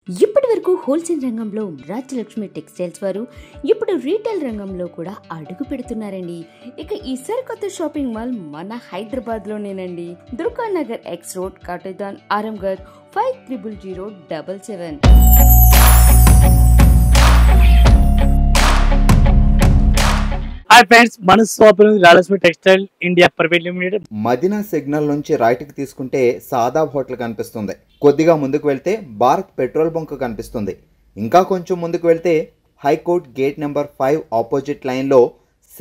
ఇప్పటి వరకు హోల్సేల్ రంగంలో రాజ్యలక్ష్మి టెక్స్టైల్స్ వారు ఇప్పుడు రీటైల్ రంగంలో కూడా అడుగు పెడుతున్నారండి. ఇక ఈ సరికొత్త షాపింగ్ మాల్ మన హైదరాబాద్ లోనేనండి. Durga Nagar X road, Katedan, Aramghar 500077. Hi friends, మన shop Rajalakshmi textile India private limited. Madina signal నుంచి రైట్కి తీసుకుంటే సాదాబ్ హోటల్ కనిపిస్తుంది. కొద్దిగా ముందుకు వెళ్తే భారత్ పెట్రోల్ బంక్ కనిపిస్తుంది. ఇంకా కొంచెం ముందుకు వెళ్తే హైకోర్ట్ గేట్ నెంబర్ 5 ఆపోజిట్ లైన్లో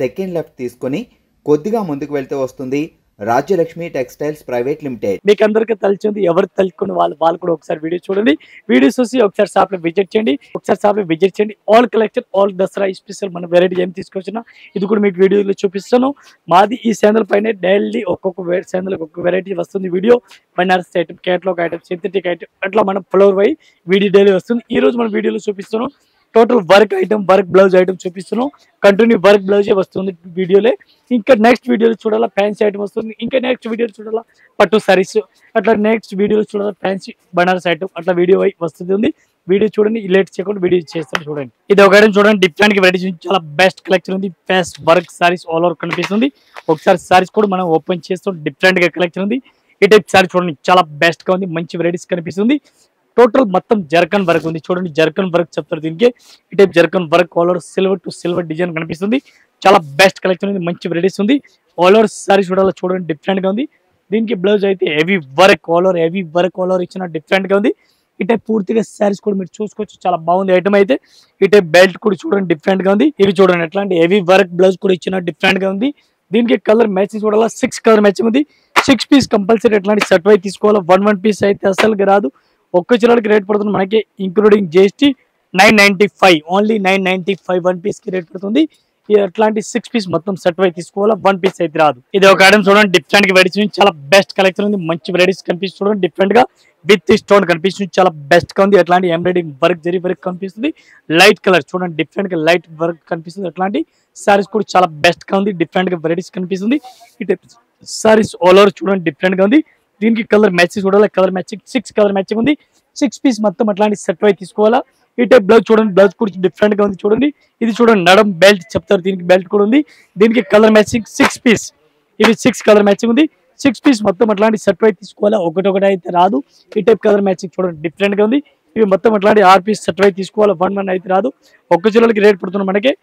సెకండ్ లెఫ్ట్ తీసుకొని కొద్దిగా ముందుకు వెళ్తే వస్తుంది రాజ్యలక్ష్మి టెక్స్టైల్స్ ప్రైవేట్ లిమిటెడ్. మీకు అందరికీ తెలిసింది, ఎవరు తెలుసుకుని వాళ్ళు కూడా ఒకసారి వీడియో చూడండి. వీడియో చూసి ఒకసారి షాప్ లో విజిట్ చేయండి. All collection, all Dasara special మన వెరైటీ ఏం తీసుకొచ్చినా ఇది కూడా మీకు వీడియోలో చూపిస్తాను. మాది ఈ శాండల్ పైన డైలీ ఒక్కొక్క శాండల్ ఒక్కొక్క వెరైటీ వస్తుంది. Video Banaras item, catalogue item, synthetic item, అట్లా మనం ఫ్లోర్ వై వీడియో డైలీ వస్తుంది. ఈ రోజు మన వీడియోలో చూపిస్తాను total work item, work blouse item చూపిస్తున్నాం. కంటిన్యూ వర్క్ బ్లౌజే వస్తుంది వీడియోలో. ఇంకా నెక్స్ట్ వీడియోలో చూడాలా ఫ్యాన్సీ ఐటమ్ వస్తుంది. ఇంకా నెక్స్ట్ వీడియోలో చూడాలా పట్టు సారీస్, అట్లా నెక్స్ట్ వీడియోలో చూడాలా ఫ్యాన్సీ బనారస్ ఐటమ్, అట్లా వీడియో వస్తుంది. వీడియో చూడండి, లేట్ చేయకుండా వీడియో చేస్తాను చూడండి. ఇది ఒక ఐటమ్ చూడండి, డిఫరెంట్ వెరైటీ, చాలా బెస్ట్ కలెక్షన్ ఉంది. Fast work saris all over కనిపిస్తుంది. ఒకసారి సారీస్ కూడా మనం ఓపెన్ చేస్తాం. డిఫరెంట్ గా కలెక్షన్ ఉంది. ఈ టైప్ సారీ చూడండి, చాలా బెస్ట్ గా ఉంది. మంచి వెరైటీస్ కనిపిస్తుంది. టోటల్ మొత్తం జర్కన్ వర్క్ ఉంది. చూడండి, జర్కన్ వర్క్ చెప్తారు దీనికి. ఈ type zircon work all over silver to silver design కనిపిస్తుంది. చాలా బెస్ట్ కలెక్షన్ ఉంది. మంచి వెరైటీస్ ఉంది. ఆల్ ఓవర్ సారీ చూడండి, డిఫరెంట్ గా ఉంది. దీనికి బ్లౌజ్ అయితే హెవీ వర్క్ ఆల్ ఓవర్ ఇచ్చిన డిఫరెంట్ గా ఉంది. ఈ టైప్ పూర్తిగా సారీస్ కూడా మీరు చూసుకోవచ్చు. చాలా బాగుంది ఐటమ్ అయితే. ఈ టైప్ బెల్ట్ కూడా చూడండి, డిఫరెంట్ గా ఉంది. ఇవి చూడండి, ఎట్లాంటి హెవీ వర్క్ బ్లౌజ్ కూడా ఇచ్చిన డిఫరెంట్ గా ఉంది. దీనికి కలర్ మ్యాచింగ్ చూడాలా, 6 కలర్ మ్యాచింగ్ ఉంది. 6 పీస్ కంపల్సరీ ఎట్లాంటి సెట్ వై తీసుకోవాలా. 1 పీస్ అయితే అసలు రాదు. ఒక్క చిల్లరకి రేట్ పడుతుంది మనకి ఇంక్లూడింగ్ జిఎస్టీ 995, ఓన్లీ 995 1 పీస్ కి రేట్ పడుతుంది. అట్లాంటి 6 పీస్ మొత్తం సెట్ వై తీసుకోవాలా. 1 పీస్ అయితే రాదు. ఇది ఒక ఐటమ్ చూడండి, డిఫరెంట్ గా వెరైటీస్, చాలా బెస్ట్ కలెక్షన్ ఉంది. మంచి వెరైటీస్ కనిపిస్తుంది చూడండి, డిఫరెంట్ గా విత్ స్టోన్ కనిపిస్తుంది. చాలా బెస్ట్ గా ఉంది. అట్లాంటి ఎంబ్రాయిడింగ్ వర్క్, జరీ వర్క్ కనిపిస్తుంది. లైట్ కలర్ చూడండి, డిఫరెంట్ గా లైట్ వర్క్ కనిపిస్తుంది. అట్లాంటి సారీస్ కూడా చాలా బెస్ట్ గా ఉంది. డిఫరెంట్ గా వెరైటీస్ కనిపిస్తుంది. ఈ సారీస్ ఆల్ ఓవర్ చూడండి, డిఫరెంట్ గా ఉంది. దీనికి కలర్ మ్యాచింగ్ చూడాలి, కలర్ మ్యాచింగ్ 6 కలర్ మ్యాచింగ్ ఉంది. 6 పీస్ మొత్తం అట్లాంటి సెట్ వై తీసుకోవాలా. ఈ టైప్ బ్లౌజ్ చూడండి, బ్లౌజ్ కూడా డిఫరెంట్ గా ఉంది. చూడండి, ఇది చూడండి నడం బెల్ట్ చెప్తారు, దీనికి బెల్ట్ కూడా ఉంది. దీనికి కలర్ మ్యాచింగ్ 6 పీస్, ఇవి 6 కలర్ మ్యాచింగ్ ఉంది. 6 పీస్ మొత్తం అట్లాంటి సెట్ వై తీసుకోవాలా. ఒకటి అయితే రాదు. ఈ టైప్ కలర్ మ్యాచింగ్ చూడండి, డిఫరెంట్ గా ఉంది. ఇవి మొత్తం అట్లాంటి 6 పీస్ సెట్ వై తీసుకోవాలా. 1 అయితే రాదు. ఒక్క చిల్లలకి రేట్ పడుతుంది మనకి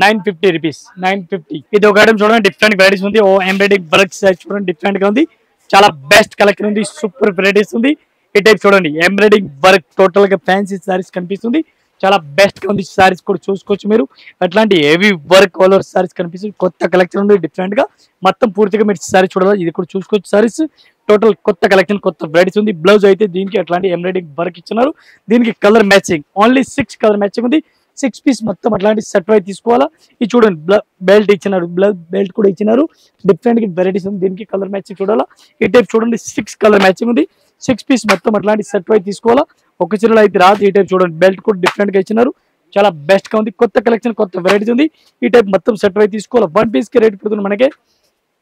950 రూపీస్, 950. ఇది ఒక ఐటమ్ చూడండి, డిఫరెంట్ వెరైటీస్ ఉంది. ఎంబ్రాయిడింగ్ వర్క్ చూడండి, డిఫరెంట్ గా ఉంది. చాలా బెస్ట్ కలెక్షన్ ఉంది. సూపర్ వెరైటీస్ ఉంది. ఈ టైప్ చూడండి, ఎంబ్రాయిడింగ్ వర్క్ టోటల్ గా ఫ్యాన్సీ సారీస్ కనిపిస్తుంది. చాలా బెస్ట్ గా ఉంది. సారీస్ కూడా చూసుకోవచ్చు మీరు. అట్లాంటి heavy work all over saris కనిపిస్తుంది. కొత్త కలెక్షన్ ఉంది, డిఫరెంట్ గా మొత్తం పూర్తిగా మీరు సారీ చూడాలి. ఇది కూడా చూసుకోవచ్చు. సారీస్ టోటల్ కొత్త కలెక్షన్, కొత్త వెరైటీస్ ఉంది. బ్లౌజ్ అయితే దీనికి అట్లాంటి ఎంబ్రాయిడింగ్ వర్క్ ఇచ్చినారు. దీనికి colour matching only 6 colour matching ఉంది. 6 పీస్ మొత్తం అట్లాంటి సెట్ వై తీసుకోవాలా. ఇది చూడండి, బెల్ట్ ఇచ్చినారు, బెల్ట్ కూడా ఇచ్చినారు. డిఫరెంట్ వెరైటీస్ ఉంది. దీనికి కలర్ మ్యాచింగ్ చూడాలా. ఈ టైప్ చూడండి, 6 కలర్ మ్యాచింగ్ ఉంది. 6 పీస్ మొత్తం అట్లాంటి సెట్ వై తీసుకోవాలా. ఒక చీరలు అయితే రాదు. ఈ టైప్ చూడండి, బెల్ట్ కూడా డిఫరెంట్ గా ఇచ్చినారు. చాలా బెస్ట్ గా ఉంది. కొత్త కలెక్షన్, కొత్త వెరైటీస్ ఉంది. ఈ టైప్ మొత్తం సెట్ వై తీసుకోవాలా. 1 పీస్ కి రేట్ పడుతుంది మనకి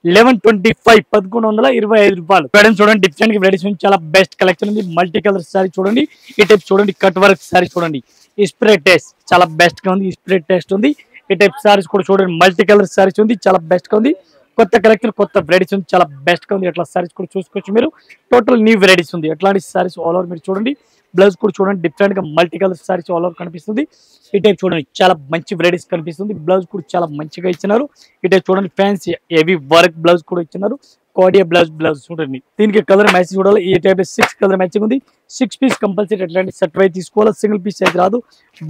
1125, 1125 రూపాయలు. మేడం చూడండి, డిఫరెంట్ గా వెరైటీస్ ఉంది. చాలా బెస్ట్ కలెక్షన్ ఉంది. మల్టీ కలర్ సారీ చూడండి. ఈ టైప్ చూడండి, కట్ వర్క్ సారీ చూడండి. స్ప్రే టేస్ట్ చాలా బెస్ట్ గా ఉంది. స్ప్రే టేస్ట్ ఉంది. ఈ టైప్ సారీస్ కూడా చూడండి, మల్టీ కలర్ సారీస్ ఉంది. చాలా బెస్ట్ గా ఉంది. కొత్త కలెక్షన్, కొత్త వెరైటీస్ ఉంది. చాలా బెస్ట్ గా ఉంది. అట్లా సారీస్ కూడా చూసుకోవచ్చు మీరు. టోటల్ న్యూ వెరైటీస్ ఉంది. అట్లాంటి సారీస్ ఆల్ ఓవర్ మీరు చూడండి. బ్లౌజ్ కూడా చూడండి, డిఫరెంట్ గా multi colour saris all over కనిపిస్తుంది. ఈ టైప్ చూడండి, చాలా మంచి వెరైటీస్ కనిపిస్తుంది. బ్లౌజ్ కూడా చాలా మంచిగా ఇచ్చినారు. ఈ టైప్ చూడండి, ఫ్యాన్సీ హెవీ వర్క్ బ్లౌజ్ కూడా ఇచ్చినారు. కోడియా బ్లౌజ్ చూడండి. దీనికి కలర్ మ్యాచింగ్ చూడాలి. ఈ టైప్ 6 కలర్ మ్యాచింగ్ ఉంది. 6 పీస్ కంపల్సరీ అట్లాంటి సెట్ వై తీసుకోవాలి. సింగిల్ పీస్ అయితే రాదు.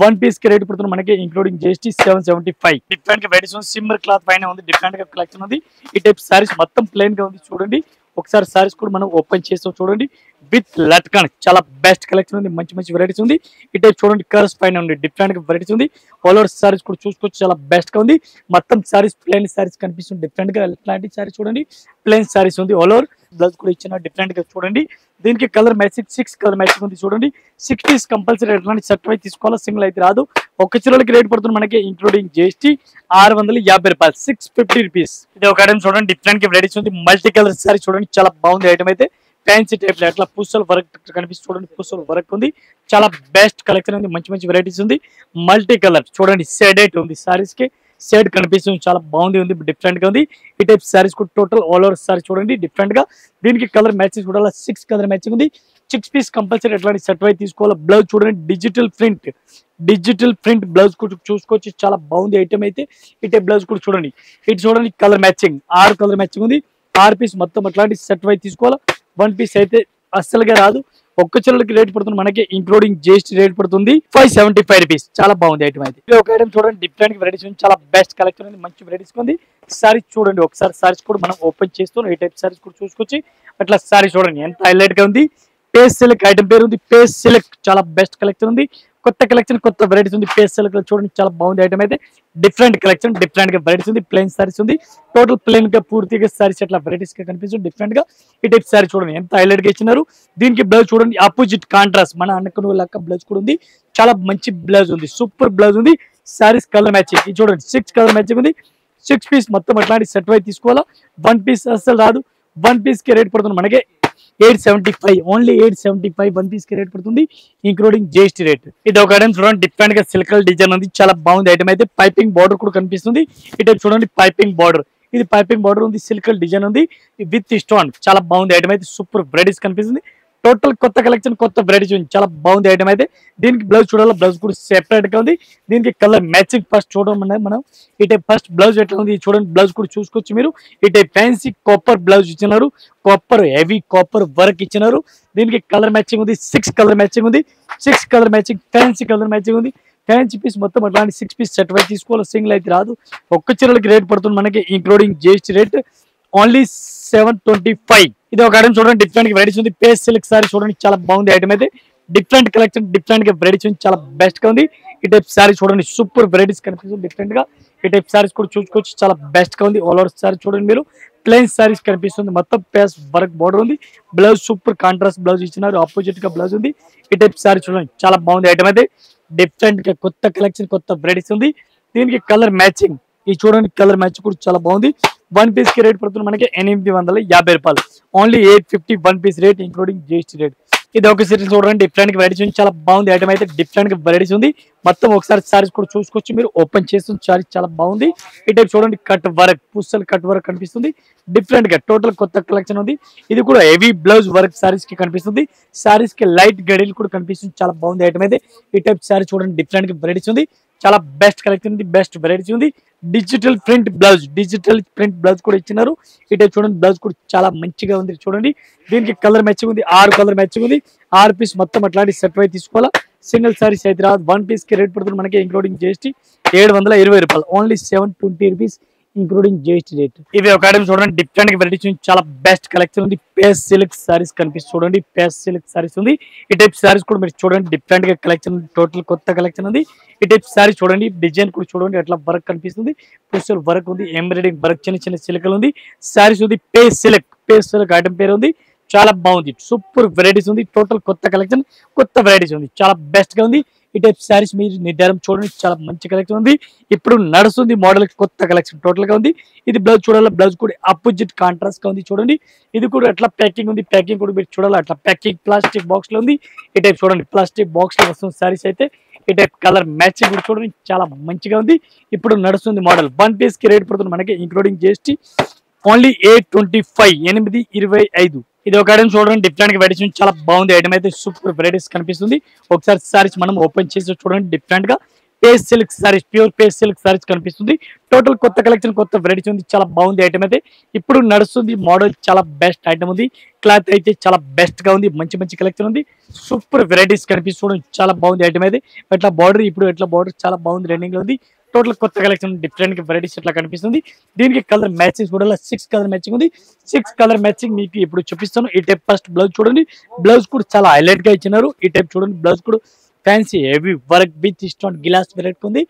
1 పీస్ కి రేట్ పడుతుంది మనకి ఇంక్లూడింగ్ జిఎస్టీ 775. డిఫరెంట్ గా వెరైటీస్ ఉంది. సిమ్మర్ క్లాత్ పైన ఉంది. డిఫరెంట్ గా కలెక్షన్ ఉంది. ఈ టైప్ సారీస్ మొత్తం ప్లెయిన్ గా ఉంది. చూడండి, ఒకసారి సారీస్ కూడా మనం ఓపెన్ చేస్తాం చూడండి. విత్ లట్కన్ చాలా బెస్ట్ కలెక్షన్ ఉంది. మంచి వెరైటీస్ ఉంది. ఈ టైప్ చూడండి, కలర్స్ పైన ఉంది. డిఫరెంట్ గా వెరైటీస్ ఉంది. ఆల్ ఓవర్ సారీస్ కూడా చూసుకోవచ్చు. చాలా బెస్ట్ గా ఉంది. మొత్తం సారీస్ ప్లెయిన్ సారీస్ కనిపిస్తుంది. డిఫరెంట్ గా ఇట్లాంటి సారీస్ చూడండి, ప్లెయిన్ సారీస్ ఉంది. ఆల్ ఓవర్ బ్లౌజ్ కూడా ఇచ్చిన డిఫరెంట్ గా చూడండి. దీనికి కలర్ మ్యాచింగ్ 6 కలర్ మ్యాచింగ్ ఉంది. చూడండి, 6 పీస్ కంపల్సరీ ఎట్లాంటి సెట్ వై తీసుకోవాలా. సింగిల్ అయితే రాదు. ఒక్క చిల్లలకి రేట్ పడుతుంది మనకి ఇంక్లూడింగ్ జిఎస్టీ 650 రూపాయలు, 650 రూపీస్. ఇది ఒక ఐటమ్ చూడండి, డిఫరెంట్ గా వెరైటీస్ ఉంది. మల్టీ కలర్ సారీ చూడండి, చాలా బాగుంది ఐటమ్ అయితే. ఫ్యాన్సీ టైప్ లో అట్లా పూసల వర్క్ కనిపిస్తుంది చూడండి, పూసల వర్క్ ఉంది, చాలా బెస్ట్ కలెక్షన్ ఉంది, మంచి మంచి వెరైటీస్ ఉంది, మల్టీ కలర్ చూడండి, షేడెడ్ ఉంది సారీస్ కి, షేడ్ కనిపిస్తుంది, చాలా బాగుంది, ఉంది డిఫరెంట్ గా ఉంది. ఈ టైప్ సారీస్ కూడా టోటల్ ఆల్ ఓవర్ సారీ చూడండి డిఫరెంట్ గా, దీనికి కలర్ మ్యాచింగ్ చూడాలి, 6 కలర్ మ్యాచింగ్ ఉంది, 6 పీస్ కంపల్సరీ ఎట్లాంటి సెట్ వై తీసుకోవాలి. బ్లౌజ్ చూడండి డిజిటల్ ప్రింట్ బ్లౌజ్ కూడా చూసుకోవచ్చు, చాలా బాగుంది ఐటమ్ అయితే. ఈ టైప్ బ్లౌజ్ కూడా చూడండి, ఇటు చూడండి కలర్ మ్యాచింగ్ 6 కలర్ మ్యాచింగ్ ఉంది, 6 పీస్ మొత్తం అట్లాంటి సెట్ వై తీసుకోవాలి. 1 పీస్ అయితే అస్సలుగా రాదు, ఒక్క చిల్లకి రేట్ పడుతుంది మనకి ఇంక్లూడింగ్ జిఎస్టీ రేట్ పడుతుంది 575 రూపీస్. చాలా బాగుంది ఐటమ్ అయితే. ఒక ఐటమ్ చూడండి డిఫరెంట్ వెరైటీస్ ఉంది, చాలా బెస్ట్ కలెక్షన్ ఉంది, మంచి వెరైటీస్ ఉంది. సారీస్ చూడండి ఒకసారి, సారీస్ కూడా మనం ఓపెన్ చేస్తున్నాం, ఈ టైప్ సారీస్ కూడా చూసుకొచ్చి అట్లా సారీ చూడండి ఎంత హైలైట్ గా ఉంది. పేస్ సిల్క్ ఐటమ్ పేరు ఉంది, పేస్ సిల్క్ చాలా బెస్ట్ కలెక్షన్ ఉంది, కొత్త కలెక్షన్ కొత్త వెరైటీస్ ఉంది. పేస్ సిల్క్ చూడండి చాలా బాగుంది ఐటమ్ అయితే, డిఫరెంట్ కలెక్షన్ డిఫరెంట్ గా వెరైటీస్ ఉంది, ప్లెయిన్ సారీస్ ఉంది, టోటల్ ప్లెయిన్ గా పూర్తిగా సారీస్ అట్లా వెరైటీస్ గా కనిపిస్తుంది డిఫరెంట్ గా. ఈ టైప్ సారీ చూడండి ఎంత హైలైట్ గా ఇచ్చినారు. దీనికి బ్లౌజ్ చూడండి ఆపోజిట్ కాంట్రాస్ట్, మన అన్నకు లెక్క బ్లౌజ్ కూడా ఉంది, చాలా మంచి బ్లౌజ్ ఉంది, సూపర్ బ్లౌజ్ ఉంది. సారీస్ కలర్ మ్యాచింగ్ ఇది చూడండి 6 కలర్ మ్యాచింగ్ ఉంది, 6 పీస్ మొత్తం అట్లాంటి సెట్ వై తీసుకోవాలా. 1 పీస్ అస్సలు రాదు, 1 పీస్ కి రేట్ పడుతుంది మనకి 875, ఓన్లీ 875 1 పీస్ కి రేట్ పడుతుంది ఇంక్లూడింగ్ జిఎస్టీ రేట్. ఇది ఒక ఐటమ్ చూడండి డిఫరెంట్ గా సిల్కల్ డిజైన్ ఉంది, చాలా బాగుంది ఐటమ్ అయితే. పైపింగ్ బార్డర్ కూడా కనిపిస్తుంది, ఈ టైప్ చూడండి పైపింగ్ బార్డర్, ఇది పైపింగ్ బార్డర్ ఉంది, సిల్కల్ డిజైన్ ఉంది విత్ స్టోన్, చాలా బాగుంది ఐటమ్ అయితే. సూపర్ వెరైటీస్ కనిపిస్తుంది, టోటల్ కొత్త కలెక్షన్ కొత్త వెరైటీస్ ఉంది, చాలా బాగుంది ఐటమ్ అయితే. దీనికి బ్లౌజ్ చూడాలి, బ్లౌజ్ కూడా సెపరేట్ గా ఉంది, దీనికి కలర్ మ్యాచింగ్ ఫస్ట్ చూడడం మనం. ఈ టైప్ ఫస్ట్ బ్లౌజ్ ఎట్లా ఉంది చూడండి, బ్లౌజ్ కూడా చూసుకోవచ్చు మీరు. ఈ టైప్ ఫ్యాన్సీ కాపర్ బ్లౌజ్ ఇచ్చినారు, కాపర్ హెవీ కాపర్ వర్క్ ఇచ్చినారు. దీనికి కలర్ మ్యాచింగ్ ఉంది, 6 కలర్ మ్యాచింగ్ ఉంది, 6 colour matching, fancy colour matching ఉంది. ఫ్యాన్సీ పీస్ మొత్తం అట్లాంటి 6 పీస్ సెట్ వై తీసుకోవాలి, సింగిల్ అయితే రాదు. ఒక్క చీరలకి రేట్ పడుతుంది మనకి ఇంక్లూడింగ్ జిఎస్టీ రేట్ ఓన్లీ 725. ఇది ఒక ఐటమ్ చూడండి డిఫరెంట్ వెరైటీస్ ఉంది, పేస్ సిల్క్ సారీ చూడండి చాలా బాగుంది ఐటమ్ అయితే. డిఫరెంట్ కలెక్షన్ డిఫరెంట్ గా వెరైటీస్ ఉంది, చాలా బెస్ట్ గా ఉంది. ఈ టైప్ సారీ చూడండి సూపర్ వెరైటీస్ కనిపిస్తుంది డిఫరెంట్ గా. ఈ టైప్ సారీస్ కూడా చూసుకోవచ్చు, చాలా బెస్ట్ గా ఉంది. ఆల్ ఓవర్ సారీ చూడండి మీరు, ప్లెయిన్ సారీస్ కనిపిస్తుంది, మొత్తం పేస్ వర్క్ బార్డర్ ఉంది, బ్లౌజ్ సూపర్ కాంట్రాస్ట్ బ్లౌజ్ ఇచ్చినారు, ఆపోజిట్ గా బ్లౌజ్ ఉంది. ఈ టైప్ సారీ చూడండి చాలా బాగుంది ఐటమ్ అయితే, డిఫరెంట్ గా కొత్త కలెక్షన్ కొత్త వెరైటీస్ ఉంది. దీనికి కలర్ మ్యాచింగ్ ఈ చూడండి, కలర్ మ్యాచ్ కూడా చాలా బాగుంది. 1 పీస్ కి రేట్ పడుతుంది మనకి 850 రూపాయలు, only 850 1 piece rate including GST rate. ఇది ఒక సీరీస్ చూడండి డిఫరెంట్ గా వెరైటీస్ ఉంది, చాలా బాగుంది ఐటమ్ అయితే, డిఫరెంట్ గా వెరైటీస్ ఉంది. మొత్తం ఒకసారి సారీస్ కూడా చూసుకోవచ్చు మీరు, ఓపెన్ చేస్తుంది సారీస్ చాలా బాగుంది. ఈ టైప్ చూడండి కట్ వర్క్, పుస్తల్ కట్ వర్క్ కనిపిస్తుంది డిఫరెంట్ గా, టోటల్ కొత్త కలెక్షన్ ఉంది. ఇది కూడా హెవీ బ్లౌజ్ వర్క్ సారీస్ కి కనిపిస్తుంది, సారీస్ కి లైట్ గడిలు కూడా కనిపిస్తుంది, చాలా బాగుంది ఐటమ్ అయితే. ఈ టైప్ సారీ చూడండి డిఫరెంట్ గా వెరైటీస్ ఉంది, చాలా బెస్ట్ కలెక్షన్ ఉంది, బెస్ట్ వెరైటీస్ ఉంది. డిజిటల్ ప్రింట్ బ్లౌజ్ కూడా ఇచ్చినారు. ఈ టైప్ చూడండి బ్లౌజ్ కూడా చాలా మంచిగా ఉంది చూడండి. దీనికి కలర్ మ్యాచింగ్ ఉంది, 6 కలర్ మ్యాచింగ్ ఉంది, 6 పీస్ మొత్తం అట్లాంటి సెట్ వై తీసుకోవాలా. సింగిల్ సారీస్ అయితే రాదు. 1 పీస్ కి రేట్ పడుతుంది మనకి ఇంక్లూడింగ్ జిఎస్టీ 720 రూపాయలు, only 720 rupees including GST rate. ఇవి ఒక ఐటమ్ చూడండి డిఫరెంట్ గా వెరైటీస్ ఉంది, చాలా బెస్ట్ కలెక్షన్ ఉంది. పేస్ సిల్క్ సారీస్ కనిపిస్తుంది చూడండి, పేస్ సిల్క్ సారీస్ ఉంది. ఈ టైప్ సారీస్ కూడా మీరు చూడండి డిఫరెంట్ గా కలెక్షన్ ఉంది, టోటల్ కొత్త కలెక్షన్ ఉంది. ఈ టైప్ సారీ చూడండి, డిజైన్ కూడా చూడండి ఎట్లా వర్క్ కనిపిస్తుంది, పుస్తల్ వర్క్ ఉంది, ఎంబ్రాయిడింగ్ వర్క్ చిన్న చిన్న సిల్కలు ఉంది. సారీస్ ఉంది పేస్ సిల్క్ ఐటమ్ పేరు ఉంది, చాలా బాగుంది, సూపర్ వెరైటీస్ ఉంది, టోటల్ కొత్త కలెక్షన్ కొత్త వెరైటీస్ ఉంది, చాలా బెస్ట్ గా ఉంది. ఈ టైప్ సారీస్ మీరు నిర్ధారం చూడండి, చాలా మంచి కలెక్షన్ ఉంది, ఇప్పుడు నడుస్తుంది మోడల్ కొత్త కలెక్షన్ టోటల్ గా ఉంది. ఇది బ్లౌజ్ చూడాలి, బ్లౌజ్ కూడా ఆపోజిట్ కాంట్రాస్ట్ గా ఉంది చూడండి. ఇది కూడా ఎట్లా ప్యాకింగ్ ఉంది, ప్యాకింగ్ కూడా మీరు చూడాలి, అట్లా ప్యాకింగ్ ప్లాస్టిక్ బాక్స్ లో ఉంది. ఈ టైప్ చూడండి ప్లాస్టిక్ బాక్స్ లో వస్తుంది సారీస్ అయితే. ఈ టైప్ కలర్ మ్యాచింగ్ కూడా చూడండి చాలా మంచిగా ఉంది, ఇప్పుడు నడుస్తుంది మోడల్. 1 పీస్ కి రేట్ పడుతుంది మనకి ఇంక్లూడింగ్ జిఎస్టీ ఓన్లీ 825. ఇది ఒక ఐటమ్ చూడండి డిఫరెంట్ గా వెరైటీస్ చాలా బాగుంది ఐటమ్ అయితే, సూపర్ వెరైటీస్ కనిపిస్తుంది. ఒకసారి సారీస్ మనం ఓపెన్ చేసి చూడండి డిఫరెంట్ గా పేస్ సిల్క్ సారీస్, ప్యూర్ పేస్ సిల్క్ సారీస్ కనిపిస్తుంది, టోటల్ కొత్త కలెక్షన్ కొత్త వెరైటీస్ ఉంది, చాలా బాగుంది ఐటమ్ అయితే, ఇప్పుడు నడుస్తుంది మోడల్, చాలా బెస్ట్ ఐటమ్ ఉంది. క్లాత్ అయితే చాలా బెస్ట్ గా ఉంది, మంచి మంచి కలెక్షన్ ఉంది, సూపర్ వెరైటీస్ కనిపిస్తుంది, చాలా బాగుంది ఐటమ్ అయితే. ఎట్లా బార్డర్ ఇప్పుడు ఎట్లా బార్డర్ చాలా బాగుంది, రన్నింగ్ లో ఉంది, టోటల్ కొత్త కలెక్షన్ డిఫరెంట్ వెరైటీస్ ఇట్లా కనిపిస్తుంది. దీనికి కలర్ మ్యాచింగ్ కూడా 6 కలర్ మ్యాచింగ్ ఉంది, 6 కలర్ మ్యాచింగ్ మీకు ఇప్పుడు చూపిస్తాను. ఈ టైప్ ఫస్ట్ బ్లౌజ్ చూడండి, బ్లౌజ్ కూడా చాలా హైలైట్ గా ఇచ్చినారు. ఈ టైప్ చూడండి బ్లౌజ్ కూడా fancy heavy work with stone glass variety ఉంది.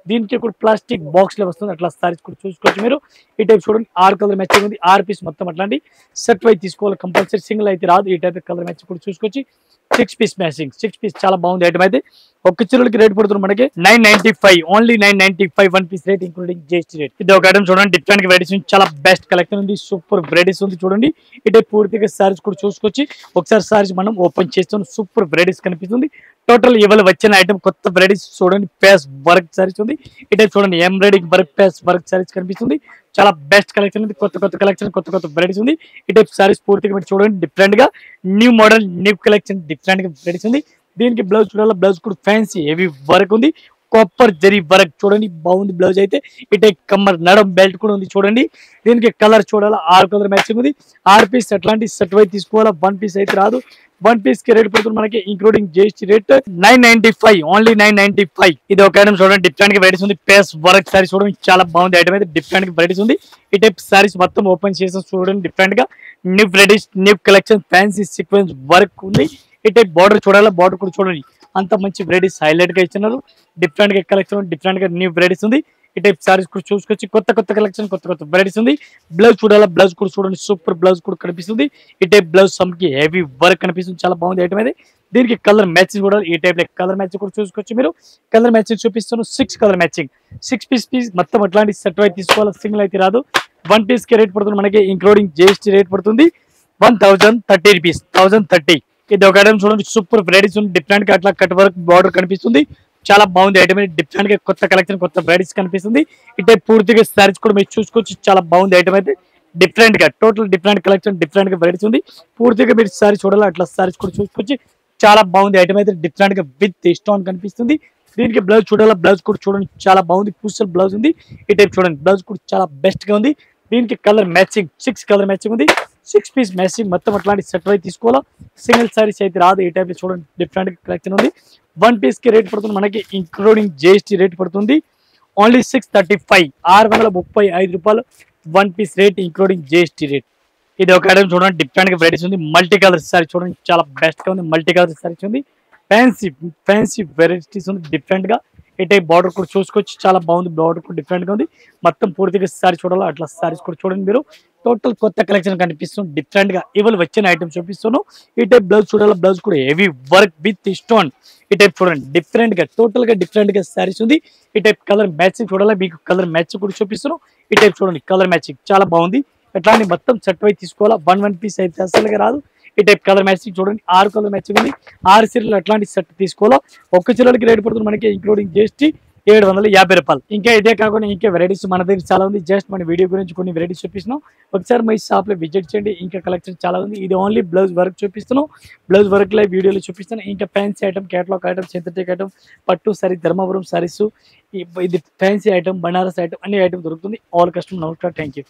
దీనికి కూడా ప్లాస్టిక్ బాక్స్ లో వస్తుంది. అట్లా సారీస్ కూడా చూసుకోవచ్చు మీరు. ఈ టైప్ చూడండి 6 కలర్ మ్యాచింగ్ ఉంది. 6 పీస్ మొత్తం అట్లాంటి సెట్ వైజ్ తీసుకోవాలి కంపల్సరీ, సింగిల్ అయితే రాదు. ఈ టైప్ కలర్ మ్యాచింగ్ కూడా చూసుకోవచ్చు. 6 పీస్ మ్యాచింగ్, 6 పీస్ చాలా బాగుంది ఐటమ్ అయితే. ఒక్క చీరలకి రేట్ పడుతుంది మనకి 995, only 995 1 piece rate including GST rate. ఇది ఒక ఐటమ్ చూడండి, డిఫరెంట్ వెరైటీస్ ఉంది, చాలా బెస్ట్ కలెక్షన్ ఉంది, సూపర్ వెరైటీస్ ఉంది చూడండి. ఇటే పూర్తిగా సారీస్ కూడా చూసుకొచ్చి ఒకసారి సారీస్ మనం ఓపెన్ చేస్తాం. సూపర్ వెరైటీస్ కనిపిస్తుంది. టోటల్ ఇవాళ వచ్చిన ఐటమ్ కొత్త వెరైటీస్ చూడండి. పేస్ వర్క్ సారీస్ ఉంది. ఇటే చూడండి ఎంబ్రాయిడింగ్ వర్క్, పేస్ వర్క్ సారీస్ కనిపిస్తుంది. చాలా బెస్ట్ కలెక్షన్ ఉంది, కొత్త కలెక్షన్, కొత్త వెరైటీస్ ఉంది. ఈ టైప్ సారీస్ పూర్తిగా మీరు చూడండి, డిఫరెంట్ గా new model, new collection, different గా వెరైటీస్ ఉంది. దీనికి బ్లౌజ్ చూడాలి, బ్లౌజ్ కూడా ఫ్యాన్సీ హెవీ వర్క్ ఉంది, కాపర్ జరీ వర్క్ చూడండి, బాగుంది బ్లౌజ్ అయితే. ఇటే కమ్మర్ నడం బెల్ట్ కూడా ఉంది చూడండి. దీనికి కలర్ చూడాలి, 6 కలర్ మ్యాచింగ్ ఉంది. 6 పీస్ అట్లాంటి సెట్ వైజ్ తీసుకోవాలా, 1 పీస్ అయితే రాదు. 1 పీస్ కి రేట్ పడుతుంది మనకి ఇంక్లూడింగ్ జిఎస్టీ రేట్ 995, ఓన్లీ 995. ఇది ఒక ఐటమ్ చూడండి, డిఫరెంట్ గా వెరైటీస్ ఉంది. పేస్ వర్క్ సారీస్ చూడండి, చాలా బాగుంది ఐటమ్ అయితే. డిఫరెంట్ గా వెరైటీస్ ఉంది. ఈ టైప్ సారీస్ మొత్తం ఓపెన్ చేసాం చూడండి, డిఫరెంట్ గా new varieties, new collection, fancy sequence work ఉంది. ఈ టైప్ బార్డర్ చూడాలా, బార్డర్ కూడా చూడండి, అంత మంచి వెరైటీస్ హైలైట్ గా ఇచ్చినారు. డిఫరెంట్ గా కలెక్షన్, డిఫరెంట్ గా న్యూ వెరైటీస్ ఉంది. ఈ టైప్ సారీస్ కూడా చూసుకొచ్చి కొత్త కలెక్షన్, కొత్త వెరైటీస్ ఉంది. బ్లౌజ్ చూడాలా, బ్లౌజ్ కూడా చూడండి, సూపర్ బ్లౌజ్ కూడా కనిపిస్తుంది. ఈ టైప్ బ్లౌజ్ సమ్కి హెవీ వర్క్ కనిపిస్తుంది, చాలా బాగుంది ఐటమ్ అయితే. దీనికి కలర్ మ్యాచింగ్ కూడా ఈ టైప్ కలర్ మ్యాచింగ్ కూడా చూసుకోవచ్చు మీరు. కలర్ మ్యాచింగ్ చూపిస్తాను, 6 కలర్ మ్యాచింగ్, 6 పీస్ మొత్తం అట్లాంటి సెట్ వైజ్ తీసుకోవాలి, సింగిల్ అయితే రాదు. 1 పీస్ కి రేట్ పడుతుంది మనకి ఇంక్లూడింగ్ జిఎస్టీ రేట్ పడుతుంది 1030 రూపీస్, 1030. ఇది ఒక ఐటమ్ చూడండి, సూపర్ వెరైటీస్ ఉంది. డిఫరెంట్ గా అట్లా కట్ వర్క్ బార్డర్ కనిపిస్తుంది, చాలా బాగుంది ఐటమ్. డిఫరెంట్ గా కొత్త కలెక్షన్, కొత్త వెరైటీస్ కనిపిస్తుంది. ఇటే పూర్తిగా సారీస్ కూడా మీరు చూసుకోవచ్చు, చాలా బాగుంది ఐటమ్ అయితే. డిఫరెంట్ గా టోటల్ డిఫరెంట్ కలెక్షన్, డిఫరెంట్ గా వెరైటీస్ ఉంది. పూర్తిగా మీరు సారీ చూడాలి, అట్లా సారీస్ కూడా చూసుకోవచ్చు, చాలా బాగుంది ఐటమ్ అయితే. డిఫరెంట్ గా విత్ స్టోన్ కనిపిస్తుంది. దీనికి బ్లౌజ్ చూడాలి, బ్లౌజ్ కూడా చూడండి, చాలా బాగుంది, పూసల్ బ్లౌజ్ ఉంది. ఈ టైప్ చూడండి, బ్లౌజ్ కూడా చాలా బెస్ట్ గా ఉంది. దీనికి కలర్ మ్యాచింగ్, 6 కలర్ మ్యాచింగ్ ఉంది. 6 పీస్ మ్యాచింగ్ మొత్తం అట్లాంటి సెట్ వైజ్ తీసుకోవాలా, సింగిల్ సారీస్ అయితే రాదు. ఈ టైప్ చూడండి, డిఫరెంట్ కలెక్షన్ ఉంది. 1 పీస్ కి రేట్ పడుతుంది మనకి ఇంక్లూడింగ్ జిఎస్టీ రేట్ పడుతుంది ఓన్లీ 635, 635 రూపాయలు 1 piece rate including GST rate. ఇది ఒక ఐటమ్ చూడండి, డిఫరెంట్ గా వెరైటీస్ ఉంది. మల్టీ కలర్ సారీ చూడండి, చాలా బెస్ట్ గా ఉంది. మల్టీ కలర్ సారీస్ ఉంది, ఫ్యాన్సీ వెరైటీస్ ఉంది, డిఫరెంట్ గా. ఈ టైప్ బార్డర్ కూడా చూసుకోవచ్చు, చాలా బాగుంది, బార్డర్ కూడా డిఫరెంట్ గా ఉంది. మొత్తం పూర్తిగా సారీ చూడాలి, అట్లా సారీస్ కూడా చూడండి మీరు. టోటల్ కొత్త కలెక్షన్ కనిపిస్తుంది, డిఫరెంట్ గా ఇవాళ వచ్చిన ఐటమ్ చూపిస్తాను. ఈ టైప్ బ్లౌజ్ చూడాలి, బ్లౌజ్ కూడా హెవీ వర్క్ విత్ స్టోన్. ఈ టైప్ చూడండి, డిఫరెంట్ గా టోటల్ గా డిఫరెంట్ గా సారీస్ ఉంది. ఈ టైప్ కలర్ మ్యాచింగ్ చూడాలి, మీకు కలర్ మ్యాచింగ్ కూడా చూపిస్తాను. ఈ టైప్ చూడండి, కలర్ మ్యాచింగ్ చాలా బాగుంది. ఎట్లాంటి మొత్తం సెట్ వైజ్ తీసుకోవాలా, 1 పీస్ అయితే అసలుగా రాదు. ఈ టైప్ కలర్ మ్యాచింగ్ చూడండి, 6 కలర్ మ్యాచింగ్ ఉంది. 6 చీరలు అట్లాంటి సెట్ తీసుకోవాలా. ఒక్క చీరలకి రేట్ పడుతుంది మనకి ఇంక్లూడింగ్ జిఎస్టీ 750 రూపాయలు. ఇంకా ఇదే కాకుండా ఇంకా వెరైటీస్ మన దగ్గర చాలా ఉంది. జస్ట్ మన వీడియో గురించి కొన్ని వెరైటీస్ చూపిస్తున్నాం, ఒకసారి మా షాప్ లో విజిట్ చేయండి. ఇంకా కలెక్షన్ చాలా ఉంది. ఇది ఓన్లీ బ్లౌజ్ వర్క్ చూపిస్తున్నాం, బ్లౌజ్ వర్క్ లో వీడియోలో చూపిస్తాను. ఇంకా fancy item, catalogue item, synthetic item, పట్టు సారీ, ధర్మవరం సారీస్, ఇది ఫ్యాన్సీ ఐటమ్, బనారస్ ఐటమ్, అన్ని ఐటమ్ దొరుకుతుంది. ఆల్ కస్టమర్ నమస్కారం, థ్యాంక్ యూ.